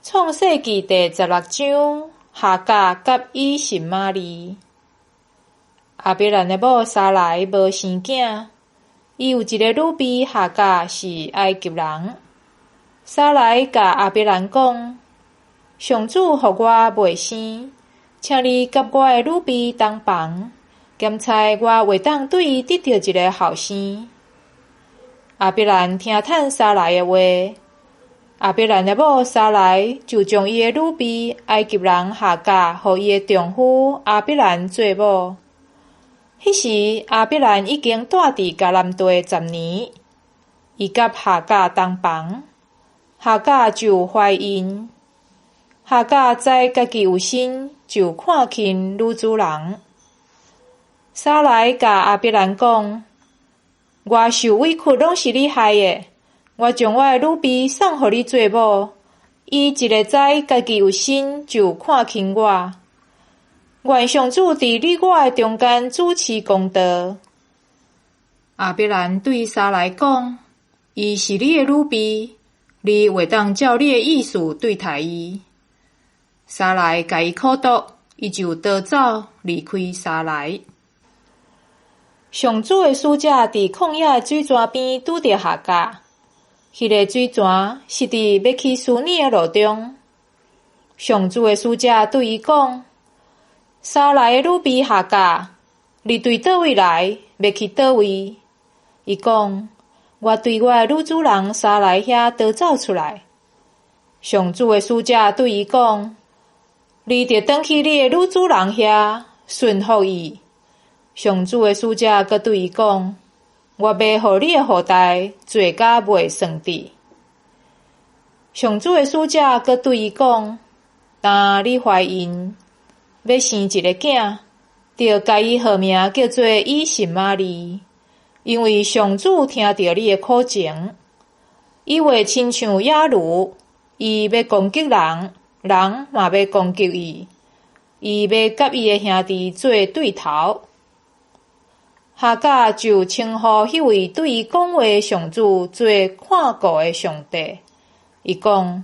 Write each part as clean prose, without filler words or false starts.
創世記第16章，夏甲甲以實瑪利。亞伯蘭的某撒萊無生囝，伊有一個女婢夏甲是埃及人。撒萊甲亞伯蘭講：上主予我未生，請你甲我的女婢同房，檢猜我會當對伊得到一個後生。亞伯蘭聽嘆撒萊的話。亞伯蘭的某撒萊就將伊的女婢埃及人夏甲，予伊的丈夫亞伯蘭做某。迄時亞伯蘭已經住佇迦南地10年，伊甲夏甲同房，夏甲就懷孕。夏甲知家己有身，就看輕女主人。撒萊甲亞伯蘭講：我受委屈攏是你害的。我將我的女婢送予你做某，伊一個知家己有身，就看輕我。願上主佇你我的中間主持公道。亞伯蘭對撒萊講：伊是你的女婢，你會當照你的意思對待伊。撒萊甲伊苦毒，伊就逃走，離開撒萊。上主的使者佇曠野水泉邊拄着夏甲。迄個水泉是佇要去蘇尼的路中，上主的使者對伊講：撒萊的女婢夏甲，你對佗位來，要去佗位？伊講：我對我的女主人撒萊遐逃走出來。上主的使者對伊講：你著轉去你的女主人遐，順服伊。上主的使者閣對伊講：我要予你的後代做甲未算治。上主的使者閣對伊講：當你懷孕，要生一個囝，著甲伊號名叫做以實瑪利，因為上主聽到你的苦情。伊話親像野驢，伊要攻擊人，人嘛要攻擊伊，伊要甲伊的兄弟做對頭。夏甲就稱呼迄位對伊講話的上主做看顧的上帝。伊講：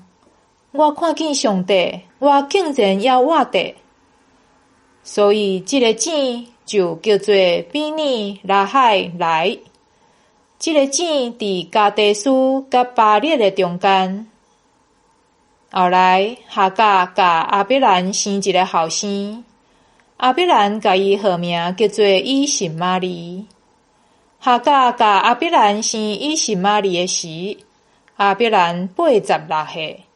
我看見上帝，我竟然也活着。所以這個井就叫做比尼拉海來。這個井佇加德斯甲巴列的中間。後來夏甲甲亞伯蘭生一個後生。亞伯蘭甲伊號名叫做以實瑪利。夏甲甲亞伯蘭生以實瑪利的時，亞伯蘭86歲。